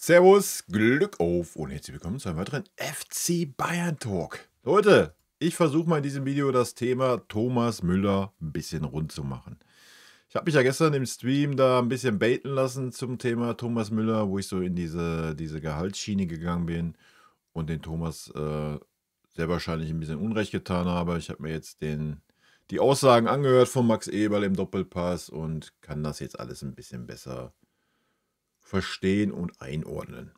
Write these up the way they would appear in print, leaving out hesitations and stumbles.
Servus, Glück auf und herzlich willkommen zu einem weiteren FC Bayern Talk. Leute, ich versuche mal in diesem Video das Thema Thomas Müller ein bisschen rund zu machen. Ich habe mich ja gestern im Stream da ein bisschen baiten lassen zum Thema Thomas Müller, wo ich so in diese Gehaltsschiene gegangen bin und den Thomas sehr wahrscheinlich ein bisschen Unrecht getan habe. Ich habe mir jetzt die Aussagen angehört von Max Eberl im Doppelpass und kann das jetzt alles ein bisschen besser verstehen und einordnen.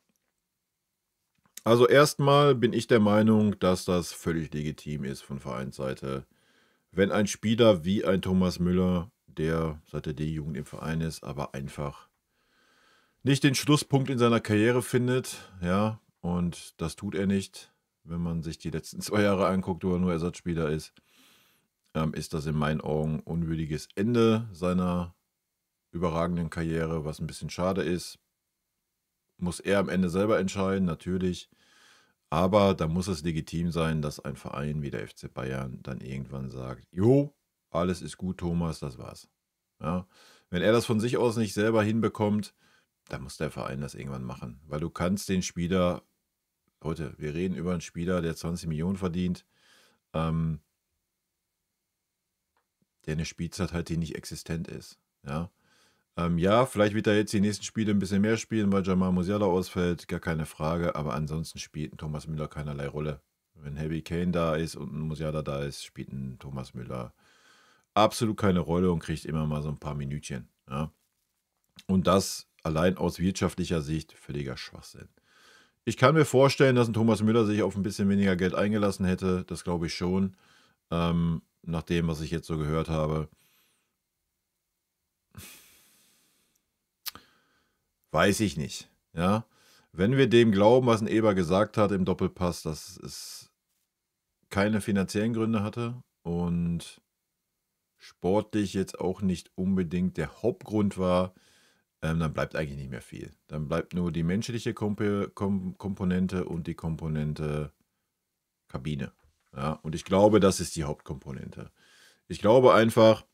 Also erstmal bin ich der Meinung, dass das völlig legitim ist von Vereinsseite, wenn ein Spieler wie ein Thomas Müller, der seit der D-Jugend im Verein ist, aber einfach nicht den Schlusspunkt in seiner Karriere findet, ja, und das tut er nicht, wenn man sich die letzten 2 Jahre anguckt, wo er nur Ersatzspieler ist das in meinen Augen unwürdiges Ende seiner überragenden Karriere, was ein bisschen schade ist. Muss er am Ende selber entscheiden, natürlich. Aber da muss es legitim sein, dass ein Verein wie der FC Bayern dann irgendwann sagt, jo, alles ist gut, Thomas, das war's. Ja? Wenn er das von sich aus nicht selber hinbekommt, dann muss der Verein das irgendwann machen. Weil du kannst den Spieler, Leute, wir reden über einen Spieler, der 20 Millionen verdient, der eine Spielzeit hat, die nicht existent ist. Ja? Ja, vielleicht wird er jetzt die nächsten Spiele ein bisschen mehr spielen, weil Jamal Musiala ausfällt, gar keine Frage. Aber ansonsten spielt ein Thomas Müller keinerlei Rolle. Wenn Harry Kane da ist und ein Musiala da ist, spielt ein Thomas Müller absolut keine Rolle und kriegt immer mal so ein paar Minütchen. Ja? Und das allein aus wirtschaftlicher Sicht völliger Schwachsinn. Ich kann mir vorstellen, dass ein Thomas Müller sich auf ein bisschen weniger Geld eingelassen hätte. Das glaube ich schon. Nach dem, was ich jetzt so gehört habe. Weiß ich nicht. Ja? Wenn wir dem glauben, was ein Eber gesagt hat im Doppelpass, dass es keine finanziellen Gründe hatte und sportlich jetzt auch nicht unbedingt der Hauptgrund war, dann bleibt eigentlich nicht mehr viel. Dann bleibt nur die menschliche Komponente und die Komponente Kabine. Ja? Und ich glaube, das ist die Hauptkomponente. Ich glaube einfach,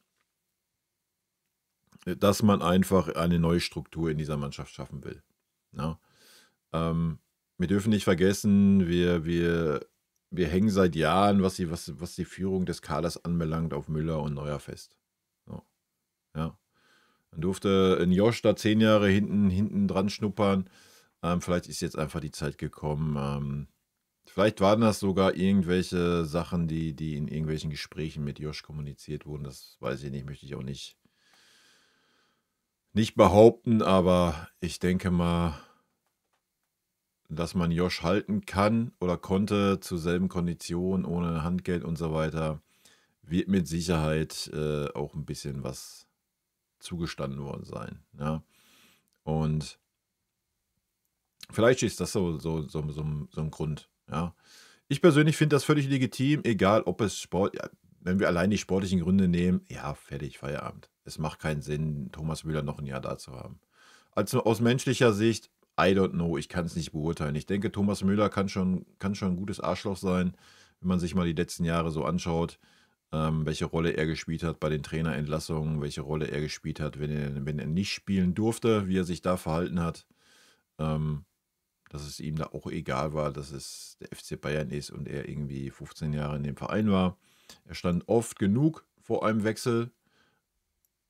dass man einfach eine neue Struktur in dieser Mannschaft schaffen will. Ja? Wir dürfen nicht vergessen, wir hängen seit Jahren, was die Führung des Kaders anbelangt, auf Müller und Neuer fest. So. Ja. Dann durfte ein Josh da 10 Jahre hinten dran schnuppern. Vielleicht ist jetzt einfach die Zeit gekommen. Vielleicht waren das sogar irgendwelche Sachen, die in irgendwelchen Gesprächen mit Josh kommuniziert wurden. Das weiß ich nicht, möchte ich auch nicht behaupten, aber ich denke mal, dass man Josh halten kann oder konnte zur selben Kondition, ohne Handgeld und so weiter, wird mit Sicherheit auch ein bisschen was zugestanden worden sein. Ja? Und vielleicht ist das so ein Grund. Ja? Ich persönlich finde das völlig legitim, egal ob es wenn wir allein die sportlichen Gründe nehmen, ja, fertig, Feierabend. Es macht keinen Sinn, Thomas Müller noch ein Jahr da zu haben. Also aus menschlicher Sicht, I don't know, ich kann es nicht beurteilen. Ich denke, Thomas Müller kann schon ein gutes Arschloch sein, wenn man sich mal die letzten Jahre so anschaut, welche Rolle er gespielt hat bei den Trainerentlassungen, welche Rolle er gespielt hat, wenn er nicht spielen durfte, wie er sich da verhalten hat. Dass es ihm da auch egal war, dass es der FC Bayern ist und er irgendwie 15 Jahre in dem Verein war. Er stand oft genug vor einem Wechsel,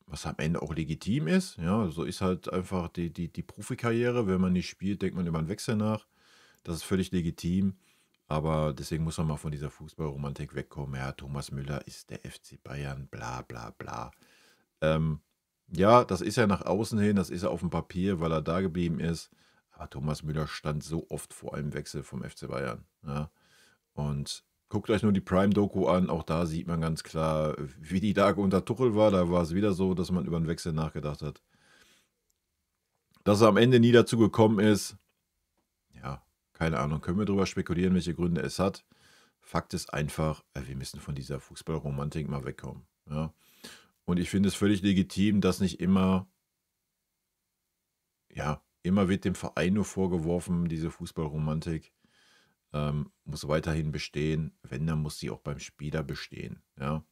was am Ende auch legitim ist. Ja, so ist halt einfach die Profikarriere. Wenn man nicht spielt, denkt man über einen Wechsel nach. Das ist völlig legitim. Aber deswegen muss man mal von dieser Fußballromantik wegkommen. Ja, Thomas Müller ist der FC Bayern, bla bla bla. Ja, das ist ja nach außen hin, das ist ja auf dem Papier, weil er da geblieben ist. Aber Thomas Müller stand so oft vor einem Wechsel vom FC Bayern. Ja. Und guckt euch nur die Prime-Doku an, auch da sieht man ganz klar, wie die Lage unter Tuchel war. Da war es wieder so, dass man über einen Wechsel nachgedacht hat. Dass er am Ende nie dazu gekommen ist, ja, keine Ahnung, können wir darüber spekulieren, welche Gründe es hat. Fakt ist einfach, wir müssen von dieser Fußballromantik mal wegkommen. Ja. Und ich finde es völlig legitim, dass nicht immer wird dem Verein nur vorgeworfen, diese Fußballromantik muss weiterhin bestehen. Wenn, dann muss sie auch beim Spieler bestehen. Ja?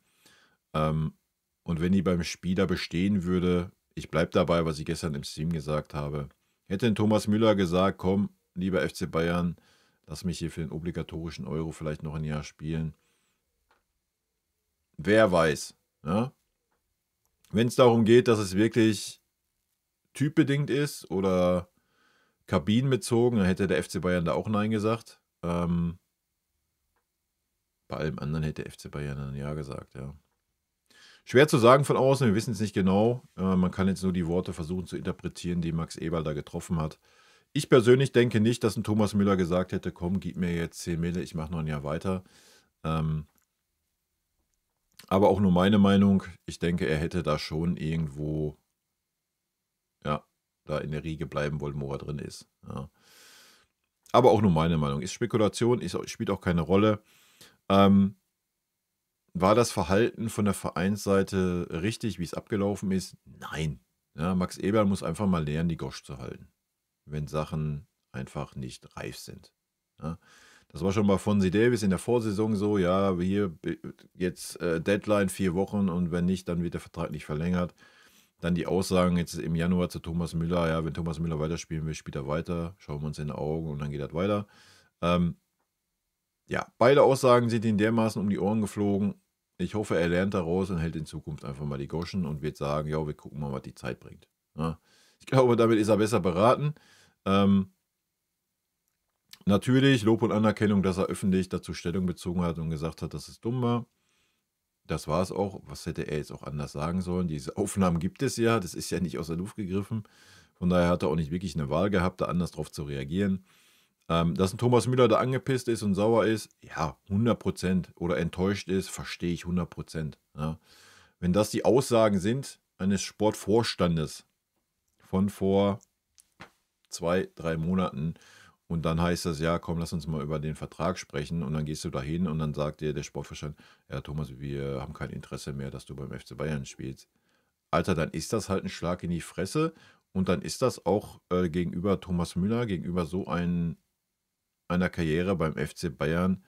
Und wenn die beim Spieler bestehen würde, ich bleibe dabei, was ich gestern im Stream gesagt habe, Hätte ein Thomas Müller gesagt, komm, lieber FC Bayern, lass mich hier für den obligatorischen Euro vielleicht noch ein Jahr spielen. Wer weiß. Ja? Wenn es darum geht, dass es wirklich typbedingt ist oder kabinenbezogen, dann hätte der FC Bayern da auch Nein gesagt. Bei allem anderen hätte der FC Bayern dann Ja gesagt, ja. Schwer zu sagen von außen, wir wissen es nicht genau. Man kann jetzt nur die Worte versuchen zu interpretieren, die Max Eberl da getroffen hat. Ich persönlich denke nicht, dass ein Thomas Müller gesagt hätte, komm, gib mir jetzt 10 Mille, ich mache noch ein Jahr weiter. Aber auch nur meine Meinung. Ich denke, er hätte da schon irgendwo, ja, da in der Riege bleiben wollen, wo er drin ist. Ja. Aber auch nur meine Meinung. Ist Spekulation, spielt auch keine Rolle. War das Verhalten von der Vereinsseite richtig, wie es abgelaufen ist? Nein. Ja, Max Eberl muss einfach mal lernen, die Gosch zu halten, wenn Sachen einfach nicht reif sind. Ja. Das war schon bei Fonzie Davis in der Vorsaison so, ja, hier jetzt Deadline 4 Wochen und wenn nicht, dann wird der Vertrag nicht verlängert. Dann die Aussagen jetzt im Januar zu Thomas Müller, ja, wenn Thomas Müller weiterspielen will, spielt er weiter, schauen wir uns in die Augen und dann geht das weiter. Ja, beide Aussagen sind ihm dermaßen um die Ohren geflogen. Ich hoffe, er lernt daraus und hält in Zukunft einfach mal die Goschen und wird sagen, ja, wir gucken mal, was die Zeit bringt. Ja. Ich glaube, damit ist er besser beraten. Natürlich Lob und Anerkennung, dass er öffentlich dazu Stellung bezogen hat und gesagt hat, dass es dumm war. Das war es auch. Was hätte er jetzt auch anders sagen sollen? Diese Aufnahmen gibt es ja. Das ist ja nicht aus der Luft gegriffen. Von daher hat er auch nicht wirklich eine Wahl gehabt, da anders drauf zu reagieren. Dass ein Thomas Müller da angepisst ist und sauer ist, ja, 100%. Oder enttäuscht ist, verstehe ich 100%. Ja. Wenn das die Aussagen sind eines Sportvorstandes von vor 2, 3 Monaten und dann heißt das, ja, komm, lass uns mal über den Vertrag sprechen und dann gehst du dahin und dann sagt dir der Sportvorstand, ja, Thomas, wir haben kein Interesse mehr, dass du beim FC Bayern spielst. Alter, dann ist das halt ein Schlag in die Fresse und dann ist das auch gegenüber Thomas Müller, gegenüber so einer Karriere beim FC Bayern,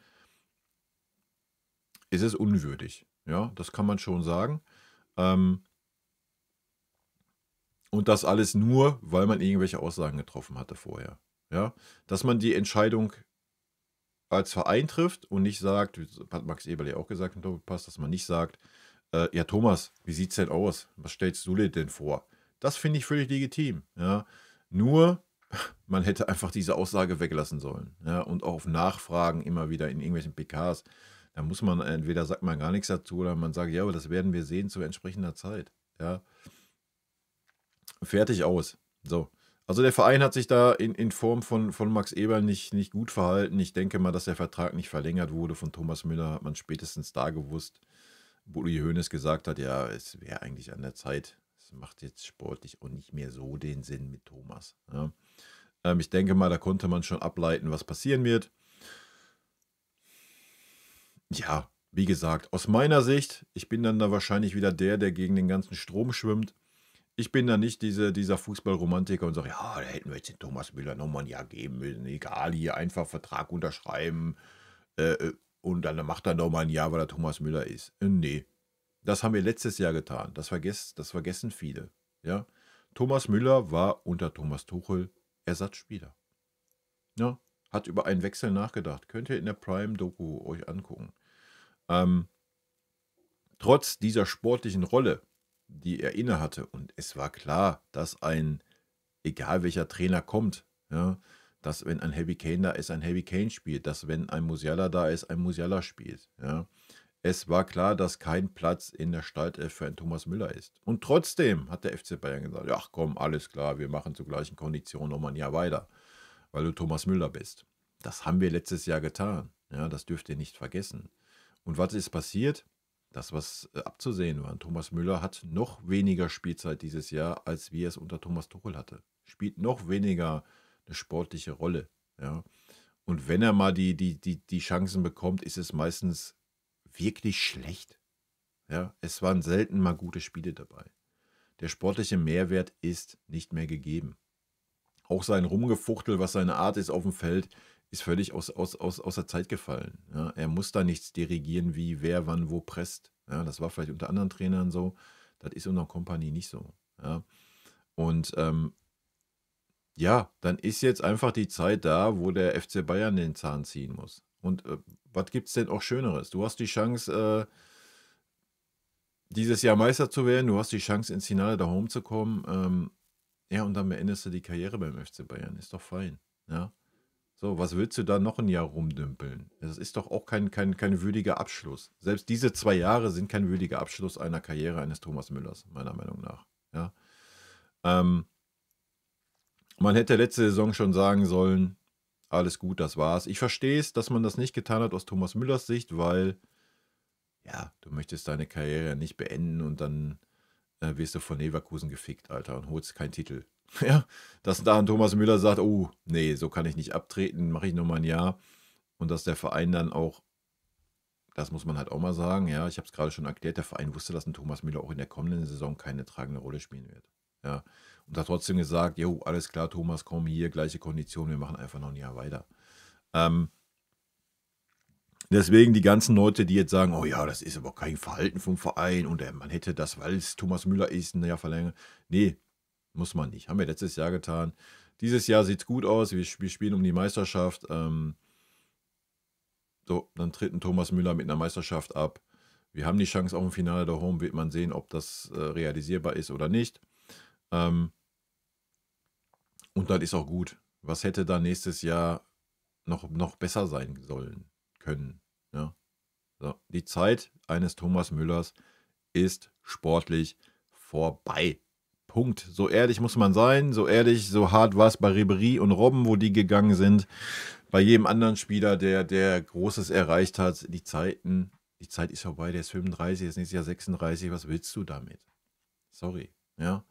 ist es unwürdig. Ja, das kann man schon sagen. Und das alles nur, weil man irgendwelche Aussagen getroffen hatte vorher. Ja, dass man die Entscheidung als Verein trifft und nicht sagt, hat Max Eberl ja auch gesagt im Doppelpass, dass man nicht sagt, ja Thomas, wie sieht's denn aus? Was stellst du dir denn vor? Das finde ich völlig legitim. Ja, nur man hätte einfach diese Aussage weglassen sollen. Ja, und auch auf Nachfragen immer wieder in irgendwelchen PKs. Da muss man entweder sagt man gar nichts dazu oder man sagt, ja, aber das werden wir sehen zu entsprechender Zeit. Ja, fertig aus. So. Also der Verein hat sich da in Form von Max Eberl nicht gut verhalten. Ich denke mal, dass der Vertrag nicht verlängert wurde von Thomas Müller, hat man spätestens da gewusst, wo Uli Hoeneß gesagt hat, ja, es wäre eigentlich an der Zeit. Es macht jetzt sportlich auch nicht mehr so den Sinn mit Thomas. Ja. Ich denke mal, da konnte man schon ableiten, was passieren wird. Ja, wie gesagt, aus meiner Sicht, ich bin dann da wahrscheinlich wieder der gegen den ganzen Strom schwimmt. Ich bin da nicht dieser Fußballromantiker und sage, ja, da hätten wir jetzt den Thomas Müller nochmal ein Jahr geben müssen. Egal, hier einfach Vertrag unterschreiben und dann macht er nochmal ein Jahr, weil er Thomas Müller ist. Nee, das haben wir letztes Jahr getan. Das vergessen viele. Ja? Thomas Müller war unter Thomas Tuchel Ersatzspieler. Ja? Hat über einen Wechsel nachgedacht. Könnt ihr in der Prime-Doku euch angucken. Trotz dieser sportlichen Rolle, die er innehatte, und es war klar, dass egal welcher Trainer kommt, ja, dass wenn ein Harry Kane da ist, ein Harry Kane spielt, dass wenn ein Musiala da ist, ein Musiala spielt. Ja. Es war klar, dass kein Platz in der Startelf für einen Thomas Müller ist. Und trotzdem hat der FC Bayern gesagt, ach komm, alles klar, wir machen zur gleichen Kondition nochmal ein Jahr weiter, weil du Thomas Müller bist. Das haben wir letztes Jahr getan. Ja, das dürft ihr nicht vergessen. Und was ist passiert? Das, was abzusehen war. Thomas Müller hat noch weniger Spielzeit dieses Jahr, als wie er es unter Thomas Tuchel hatte. Spielt noch weniger eine sportliche Rolle. Ja. Und wenn er mal die Chancen bekommt, ist es meistens wirklich schlecht. Ja. Es waren selten mal gute Spiele dabei. Der sportliche Mehrwert ist nicht mehr gegeben. Auch sein Rumgefuchtel, was seine Art ist auf dem Feld, ist völlig aus der Zeit gefallen. Ja, er muss da nichts dirigieren, wie wer wann wo presst. Ja, das war vielleicht unter anderen Trainern so. Das ist unter Kompanie nicht so. Ja. Und ja, dann ist jetzt einfach die Zeit da, wo der FC Bayern den Zahn ziehen muss. Und was gibt es denn auch Schöneres? Du hast die Chance, dieses Jahr Meister zu werden, du hast die Chance, ins Finale da home zu kommen. Ja, und dann beendest du die Karriere beim FC Bayern. Ist doch fein. Ja. So, was willst du da noch ein Jahr rumdümpeln? Das ist doch auch kein würdiger Abschluss. Selbst diese 2 Jahre sind kein würdiger Abschluss einer Karriere eines Thomas Müllers, meiner Meinung nach. Ja. Ähm, Man hätte letzte Saison schon sagen sollen, alles gut, das war's. Ich verstehe es, dass man das nicht getan hat aus Thomas Müllers Sicht, weil, ja, du möchtest deine Karriere nicht beenden und dann wirst du von Leverkusen gefickt, Alter, und holst keinen Titel. Ja, dass da ein Thomas Müller sagt, oh, nee, so kann ich nicht abtreten, mache ich nur mal ein Jahr. Und dass der Verein dann auch, das muss man halt auch mal sagen, ja, ich habe es gerade schon erklärt, der Verein wusste, dass ein Thomas Müller auch in der kommenden Saison keine tragende Rolle spielen wird. Ja, und hat trotzdem gesagt, jo, alles klar, Thomas, komm hier, gleiche Kondition, wir machen einfach noch ein Jahr weiter. Deswegen die ganzen Leute, die jetzt sagen, oh ja, das ist aber kein Verhalten vom Verein und man hätte das, weil es Thomas Müller ist, ein Jahr verlängern. Nee, muss man nicht. Haben wir letztes Jahr getan. Dieses Jahr sieht es gut aus. Wir spielen um die Meisterschaft. So, dann tritt ein Thomas Müller mit einer Meisterschaft ab. Wir haben die Chance auf ein Finale da home. Wird man sehen, ob das realisierbar ist oder nicht. Und dann ist auch gut. Was hätte da nächstes Jahr noch besser sein sollen, können? Ja. So, die Zeit eines Thomas Müllers ist sportlich vorbei. Punkt. So ehrlich muss man sein, so ehrlich, so hart war es bei Ribéry und Robben, wo die gegangen sind. Bei jedem anderen Spieler, der Großes erreicht hat, die Zeit ist vorbei, der ist 35, ist nächstes Jahr 36, was willst du damit? Sorry, ja.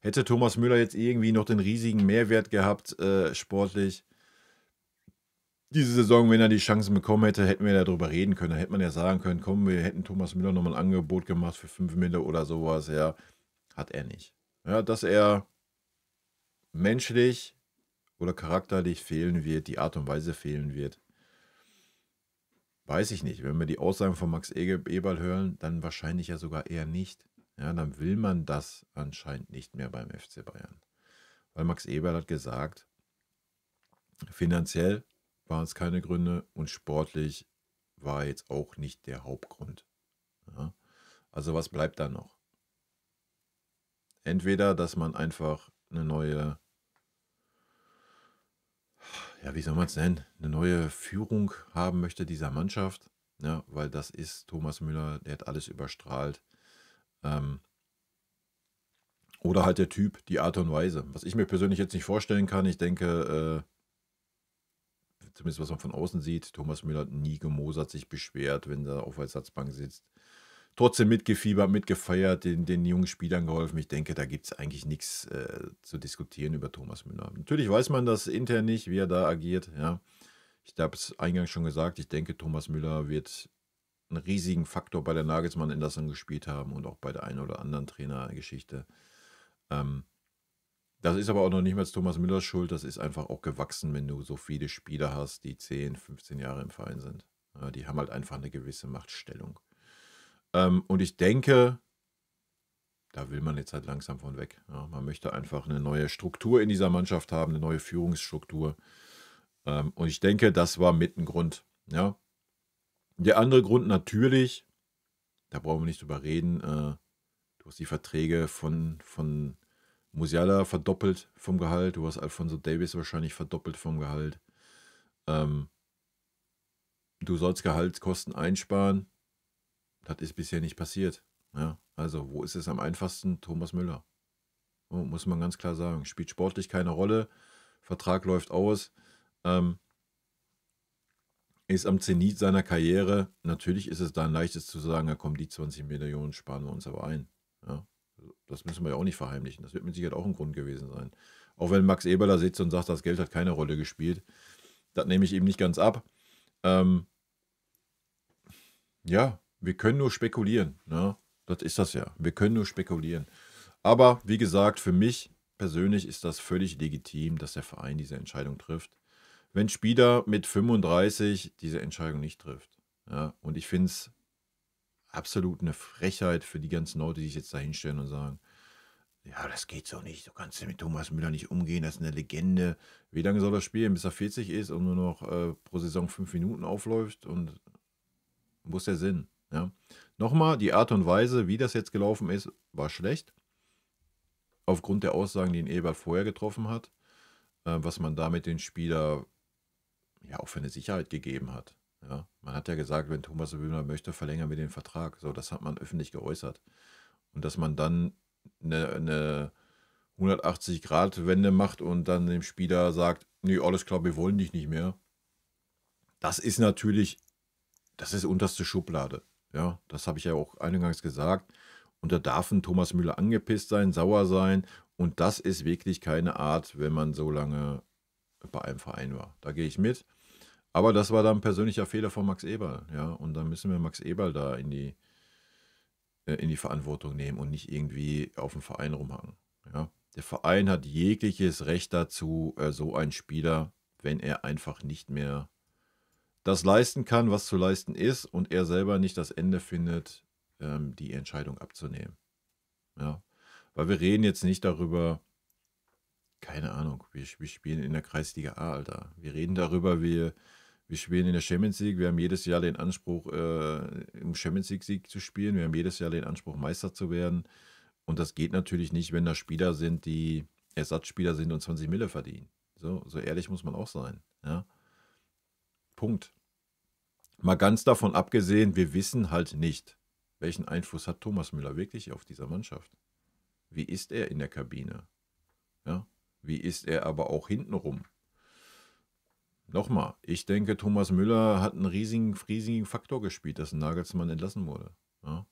Hätte Thomas Müller jetzt irgendwie noch den riesigen Mehrwert gehabt, sportlich, diese Saison, wenn er die Chancen bekommen hätte, hätten wir darüber reden können. Da hätte man ja sagen können, komm, wir hätten Thomas Müller nochmal ein Angebot gemacht für 5 Mille oder sowas. Ja, hat er nicht. Ja, dass er menschlich oder charakterlich fehlen wird, die Art und Weise fehlen wird, weiß ich nicht. Wenn wir die Aussagen von Max Eberl hören, dann wahrscheinlich ja sogar eher nicht. Ja, dann will man das anscheinend nicht mehr beim FC Bayern. Weil Max Eberl hat gesagt, finanziell waren es keine Gründe und sportlich war jetzt auch nicht der Hauptgrund. Ja? Also was bleibt da noch? Entweder, dass man einfach eine neue, ja, wie soll man es nennen, eine neue Führung haben möchte dieser Mannschaft, ja, weil das ist Thomas Müller, der hat alles überstrahlt. Oder halt der Typ, die Art und Weise. Was ich mir persönlich jetzt nicht vorstellen kann, ich denke, zumindest was man von außen sieht, Thomas Müller hat nie gemosert, sich beschwert, wenn er auf der Ersatzbank sitzt. Trotzdem mitgefiebert, mitgefeiert, den jungen Spielern geholfen. Ich denke, da gibt es eigentlich nichts zu diskutieren über Thomas Müller. Natürlich weiß man das intern nicht, wie er da agiert. Ja. Ich habe es eingangs schon gesagt, ich denke, Thomas Müller wird einen riesigen Faktor bei der Nagelsmann-Entlassung gespielt haben und auch bei der einen oder anderen Trainergeschichte. Das ist aber auch noch nicht mal Thomas Müllers Schuld. Das ist einfach auch gewachsen, wenn du so viele Spieler hast, die 10, 15 Jahre im Verein sind. Ja, die haben halt einfach eine gewisse Machtstellung. Und ich denke, da will man jetzt halt langsam von weg. Ja, man möchte einfach eine neue Struktur in dieser Mannschaft haben, eine neue Führungsstruktur. Und ich denke, das war mit ein Grund. Ja. Der andere Grund natürlich, da brauchen wir nicht drüber reden, du hast die Verträge von Musiala verdoppelt vom Gehalt, du hast Alphonso Davies wahrscheinlich verdoppelt vom Gehalt. Du sollst Gehaltskosten einsparen. Das ist bisher nicht passiert. Ja, also, wo ist es am einfachsten? Thomas Müller. Muss man ganz klar sagen. Spielt sportlich keine Rolle. Vertrag läuft aus. Ist am Zenit seiner Karriere. Natürlich ist es da ein leichtes zu sagen, ja komm, die 20 Millionen sparen wir uns aber ein. Ja, das müssen wir ja auch nicht verheimlichen. Das wird mit Sicherheit auch ein Grund gewesen sein. Auch wenn Max Eberl sitzt und sagt, das Geld hat keine Rolle gespielt. Das nehme ich ihm nicht ganz ab. Ja, wir können nur spekulieren. Ne? Das ist das ja. Wir können nur spekulieren. Aber wie gesagt, für mich persönlich ist das völlig legitim, dass der Verein diese Entscheidung trifft. Wenn Spieler mit 35 diese Entscheidung nicht trifft. Ja? Und ich finde es absolut eine Frechheit für die ganzen Leute, die sich jetzt da hinstellen und sagen, ja, das geht so nicht. Du kannst ja mit Thomas Müller nicht umgehen. Das ist eine Legende. Wie lange soll er spielen, bis er 40 ist und nur noch pro Saison 5 Minuten aufläuft? Und wo ist der Sinn? Ja. Nochmal, die Art und Weise, wie das jetzt gelaufen ist, war schlecht. Aufgrund der Aussagen, die ihn Eberl vorher getroffen hat, was man damit den Spieler ja auch für eine Sicherheit gegeben hat. Ja. Man hat ja gesagt, wenn Thomas Müller möchte, verlängern wir den Vertrag. So, das hat man öffentlich geäußert. Und dass man dann eine 180-Grad-Wende macht und dann dem Spieler sagt, nee, alles klar, wir wollen dich nicht mehr. Das ist natürlich, das ist unterste Schublade. Ja, das habe ich ja auch eingangs gesagt. Und da darf ein Thomas Müller angepisst sein, sauer sein. Und das ist wirklich keine Art, wenn man so lange bei einem Verein war. Da gehe ich mit. Aber das war dann ein persönlicher Fehler von Max Eberl. Ja, und dann müssen wir Max Eberl da in die Verantwortung nehmen und nicht irgendwie auf den Verein rumhaken. Ja. Der Verein hat jegliches Recht dazu, so einen Spieler, wenn er einfach nicht mehr das leisten kann, was zu leisten ist und er selber nicht das Ende findet, die Entscheidung abzunehmen. Ja. Weil wir reden jetzt nicht darüber, keine Ahnung, wir spielen in der Kreisliga A, Alter. Wir reden darüber, wir spielen in der Champions League. Wir haben jedes Jahr den Anspruch, im Champions League-Sieg zu spielen. Wir haben jedes Jahr den Anspruch, Meister zu werden. Und das geht natürlich nicht, wenn da Spieler sind, die Ersatzspieler sind und 20 Mille verdienen. So ehrlich muss man auch sein. Ja? Punkt. Mal ganz davon abgesehen, wir wissen halt nicht, welchen Einfluss hat Thomas Müller wirklich auf dieser Mannschaft. Wie ist er in der Kabine? Ja? Wie ist er aber auch hintenrum? Nochmal, ich denke, Thomas Müller hat einen riesigen Faktor gespielt, dass Nagelsmann entlassen wurde. Ja?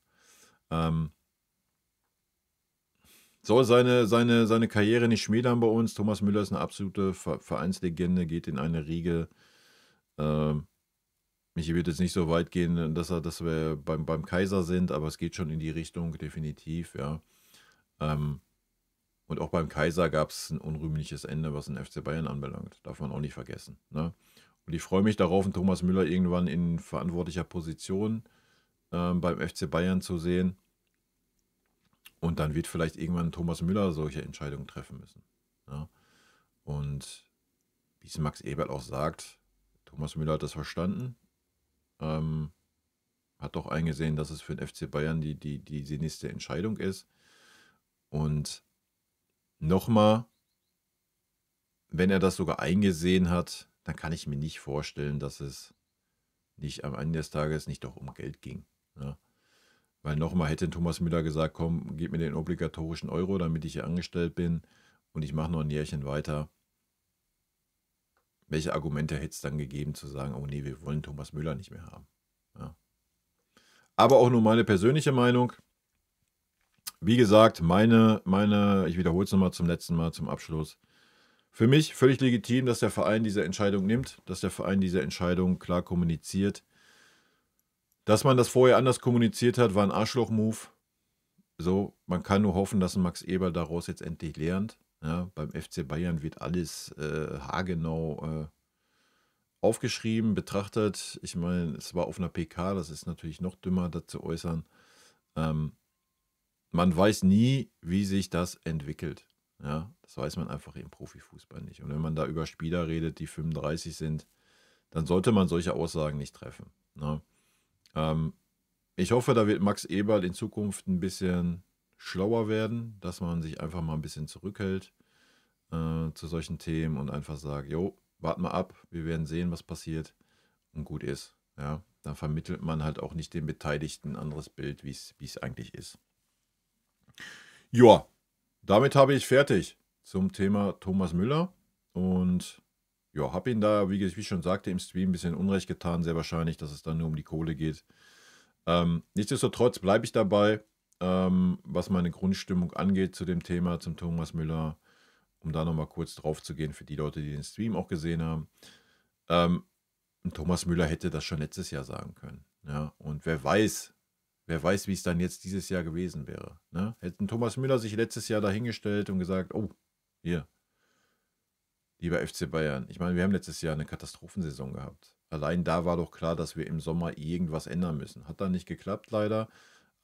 Soll seine Karriere nicht schmälern bei uns. Thomas Müller ist eine absolute Vereinslegende, geht in eine Riege. Ich würde jetzt nicht so weit gehen, dass wir beim Kaiser sind, aber es geht schon in die Richtung, definitiv, ja. Und auch beim Kaiser gab es ein unrühmliches Ende, was den FC Bayern anbelangt. Darf man auch nicht vergessen. Ne? Und ich freue mich darauf, einen Thomas Müller irgendwann in verantwortlicher Position beim FC Bayern zu sehen. Und dann wird vielleicht irgendwann Thomas Müller solche Entscheidungen treffen müssen. Ja? Und wie es Max Eberl auch sagt, Thomas Müller hat das verstanden. Hat doch eingesehen, dass es für den FC Bayern die sinnigste Entscheidung ist. Und nochmal, wenn er das sogar eingesehen hat, dann kann ich mir nicht vorstellen, dass es nicht am Ende des Tages nicht doch um Geld ging. Ja? Weil nochmal hätte Thomas Müller gesagt, komm, gib mir den obligatorischen Euro, damit ich hier angestellt bin und ich mache noch ein Jährchen weiter. Welche Argumente hätte es dann gegeben, zu sagen, oh nee, wir wollen Thomas Müller nicht mehr haben. Ja. Aber auch nur meine persönliche Meinung. Wie gesagt, ich wiederhole es nochmal zum letzten Mal, zum Abschluss. Für mich völlig legitim, dass der Verein diese Entscheidung nimmt, dass der Verein diese Entscheidung klar kommuniziert. Dass man das vorher anders kommuniziert hat, war ein Arschloch-Move. So, man kann nur hoffen, dass Max Eberl daraus jetzt endlich lernt. Ja, beim FC Bayern wird alles haargenau aufgeschrieben, betrachtet. Ich meine, es war auf einer PK, das ist natürlich noch dümmer, das zu äußern. Man weiß nie, wie sich das entwickelt. Ja, das weiß man einfach im Profifußball nicht. Und wenn man da über Spieler redet, die 35 sind, dann sollte man solche Aussagen nicht treffen. Ne? Ich hoffe, da wird Max Eberl in Zukunft ein bisschen schlauer werden, dass man sich einfach mal ein bisschen zurückhält zu solchen Themen und einfach sagt, jo, warten mal ab, wir werden sehen, was passiert und gut ist. Ja, dann vermittelt man halt auch nicht den Beteiligten ein anderes Bild, wie es eigentlich ist. Ja, damit habe ich fertig zum Thema Thomas Müller und ja, habe ihn da, wie ich schon sagte, im Stream ein bisschen Unrecht getan, sehr wahrscheinlich, dass es dann nur um die Kohle geht. Nichtsdestotrotz bleibe ich dabei, was meine Grundstimmung angeht zu dem Thema, zum Thomas Müller, um da nochmal kurz drauf zu gehen für die Leute, die den Stream auch gesehen haben. Thomas Müller hätte das schon letztes Jahr sagen können. Ja? Und wer weiß, wie es dann jetzt dieses Jahr gewesen wäre. Ne? Hätten Thomas Müller sich letztes Jahr dahingestellt und gesagt, oh, hier, lieber FC Bayern. Ich meine, wir haben letztes Jahr eine Katastrophensaison gehabt. Allein da war doch klar, dass wir im Sommer irgendwas ändern müssen. Hat dann nicht geklappt, leider.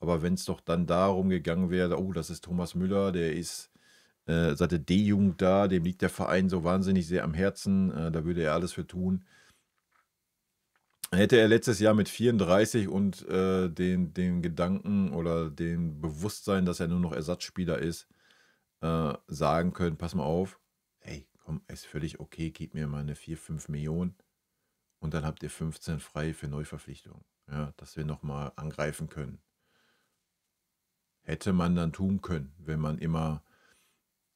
Aber wenn es doch dann darum gegangen wäre, oh, das ist Thomas Müller, der ist seit der D-Jugend da, dem liegt der Verein so wahnsinnig sehr am Herzen, da würde er alles für tun. Hätte er letztes Jahr mit 34 und den Gedanken oder dem Bewusstsein, dass er nur noch Ersatzspieler ist, sagen können, pass mal auf, hey, komm, ist völlig okay, gib mir mal eine 4, 5 Millionen und dann habt ihr 15 frei für Neuverpflichtungen, ja, dass wir nochmal angreifen können. Hätte man dann tun können, wenn man immer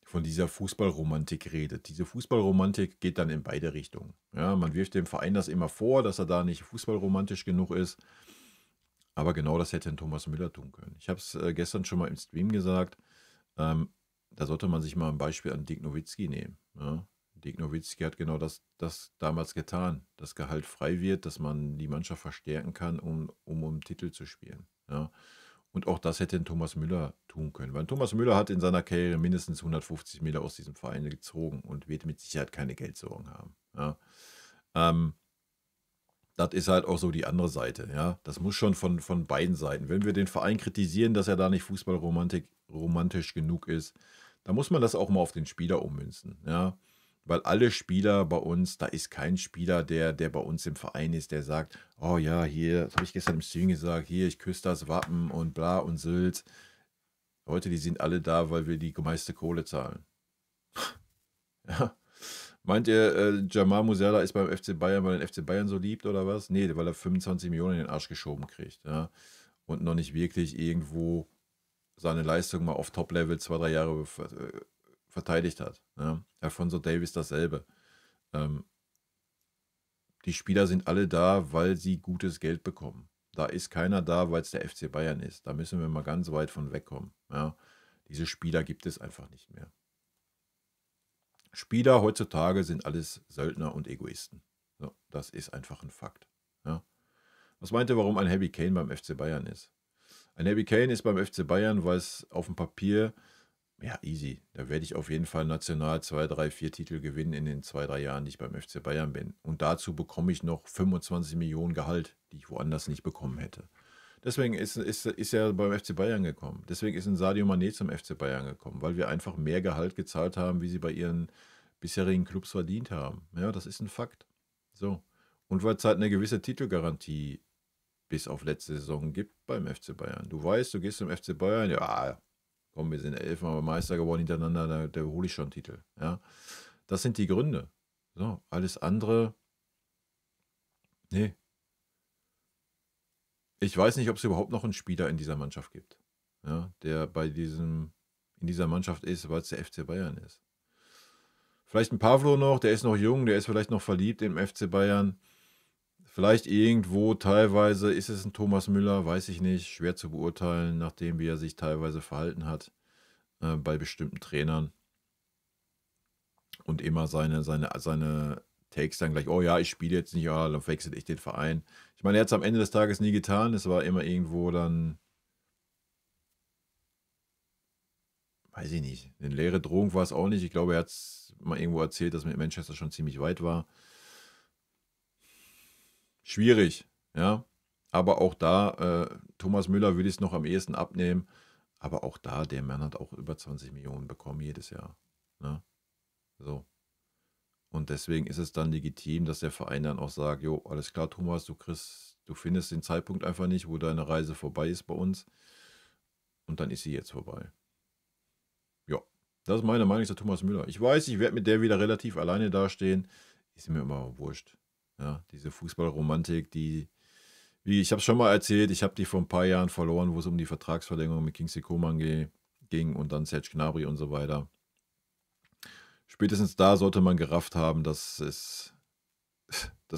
von dieser Fußballromantik redet. Diese Fußballromantik geht dann in beide Richtungen. Ja, man wirft dem Verein das immer vor, dass er da nicht fußballromantisch genug ist. Aber genau das hätte ein Thomas Müller tun können. Ich habe es gestern schon mal im Stream gesagt. Da sollte man sich mal ein Beispiel an Dirk Nowitzki nehmen. Ja? Dirk Nowitzki hat genau das damals getan. Das Gehalt frei wird, dass man die Mannschaft verstärken kann, um Titel zu spielen. Ja? Und auch das hätte ein Thomas Müller tun können. Weil Thomas Müller hat in seiner Karriere mindestens 150 Mille aus diesem Verein gezogen und wird mit Sicherheit keine Geldsorgen haben. Ja? Das ist halt auch so die andere Seite. Ja? Das muss schon von beiden Seiten. Wenn wir den Verein kritisieren, dass er da nicht fußballromantisch genug ist, dann muss man das auch mal auf den Spieler ummünzen. Ja? Weil alle Spieler bei uns, da ist kein Spieler, der bei uns im Verein ist, der sagt, oh ja, hier, das habe ich gestern im Stream gesagt, hier, ich küsse das Wappen und bla und Sylt. Leute, die sind alle da, weil wir die meiste Kohle zahlen. Ja. Meint ihr, Jamal Musiala ist beim FC Bayern, weil er den FC Bayern so liebt oder was? Nee, weil er 25 Millionen in den Arsch geschoben kriegt. Ja? Und noch nicht wirklich irgendwo seine Leistung mal auf Top-Level 2, 3 Jahre verteidigt hat. Ja? Alphonso Davies dasselbe. Die Spieler sind alle da, weil sie gutes Geld bekommen. Da ist keiner da, weil es der FC Bayern ist. Da müssen wir mal ganz weit von wegkommen. Ja? Diese Spieler gibt es einfach nicht mehr. Spieler heutzutage sind alles Söldner und Egoisten. So, das ist einfach ein Fakt. Ja? Was meint ihr, warum ein Harry Kane beim FC Bayern ist? Ein Harry Kane ist beim FC Bayern, weil es auf dem Papier, ja, easy. Da werde ich auf jeden Fall national 2, 3, 4 Titel gewinnen in den 2, 3 Jahren, die ich beim FC Bayern bin. Und dazu bekomme ich noch 25 Millionen Gehalt, die ich woanders nicht bekommen hätte. Deswegen ist er beim FC Bayern gekommen. Deswegen ist ein Sadio Mané zum FC Bayern gekommen, weil wir einfach mehr Gehalt gezahlt haben, wie sie bei ihren bisherigen Clubs verdient haben. Ja, das ist ein Fakt. So. Und weil es halt eine gewisse Titelgarantie bis auf letzte Saison gibt beim FC Bayern. Du weißt, du gehst zum FC Bayern, ja, komm, wir sind 11-mal Meister geworden hintereinander, da hole ich schon einen Titel. Ja. Das sind die Gründe. So, alles andere, nee. Ich weiß nicht, ob es überhaupt noch einen Spieler in dieser Mannschaft gibt, ja, der in dieser Mannschaft ist, weil es der FC Bayern ist. Vielleicht ein Pavlo noch, der ist noch jung, der ist vielleicht noch verliebt im FC Bayern. Vielleicht irgendwo teilweise ist es ein Thomas Müller, weiß ich nicht, schwer zu beurteilen, nachdem wie er sich teilweise verhalten hat bei bestimmten Trainern. Und immer seine Takes dann gleich, oh ja, ich spiele jetzt nicht, ja, dann wechsle ich den Verein. Ich meine, er hat es am Ende des Tages nie getan, es war immer irgendwo dann, weiß ich nicht, eine leere Drohung war es auch nicht. Ich glaube, er hat es mal irgendwo erzählt, dass mit Manchester schon ziemlich weit war. Schwierig, ja. Aber auch da, Thomas Müller würde ich es noch am ehesten abnehmen. Aber auch da, der Mann hat auch über 20 Millionen bekommen jedes Jahr. Ne? So. Und deswegen ist es dann legitim, dass der Verein dann auch sagt, jo, alles klar, Thomas, du findest den Zeitpunkt einfach nicht, wo deine Reise vorbei ist bei uns. Und dann ist sie jetzt vorbei. Ja, das ist meine Meinung zu Thomas Müller. Ich weiß, ich werde mit der wieder relativ alleine dastehen. Ist mir immer wurscht. Ja, diese Fußballromantik, wie ich habe es schon mal erzählt, ich habe die vor ein paar Jahren verloren, wo es um die Vertragsverlängerung mit Kingsley Coman ging und dann Serge Gnabry und so weiter. Spätestens da sollte man gerafft haben, dass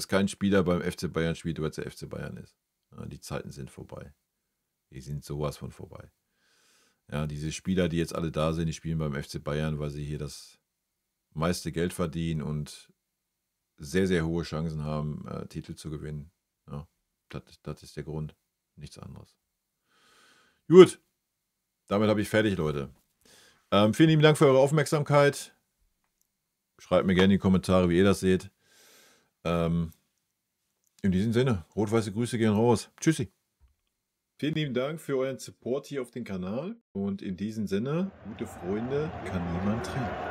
kein Spieler beim FC Bayern spielt, weil es der FC Bayern ist. Ja, die Zeiten sind vorbei. Die sind sowas von vorbei. Ja, diese Spieler, die jetzt alle da sind, die spielen beim FC Bayern, weil sie hier das meiste Geld verdienen und sehr, sehr hohe Chancen haben, Titel zu gewinnen. Ja, das ist der Grund. Nichts anderes. Gut, damit habe ich fertig, Leute. Vielen lieben Dank für eure Aufmerksamkeit. Schreibt mir gerne in die Kommentare, wie ihr das seht. In diesem Sinne, rot-weiße Grüße gehen raus. Tschüssi. Vielen lieben Dank für euren Support hier auf dem Kanal und in diesem Sinne, gute Freunde kann niemand trennen.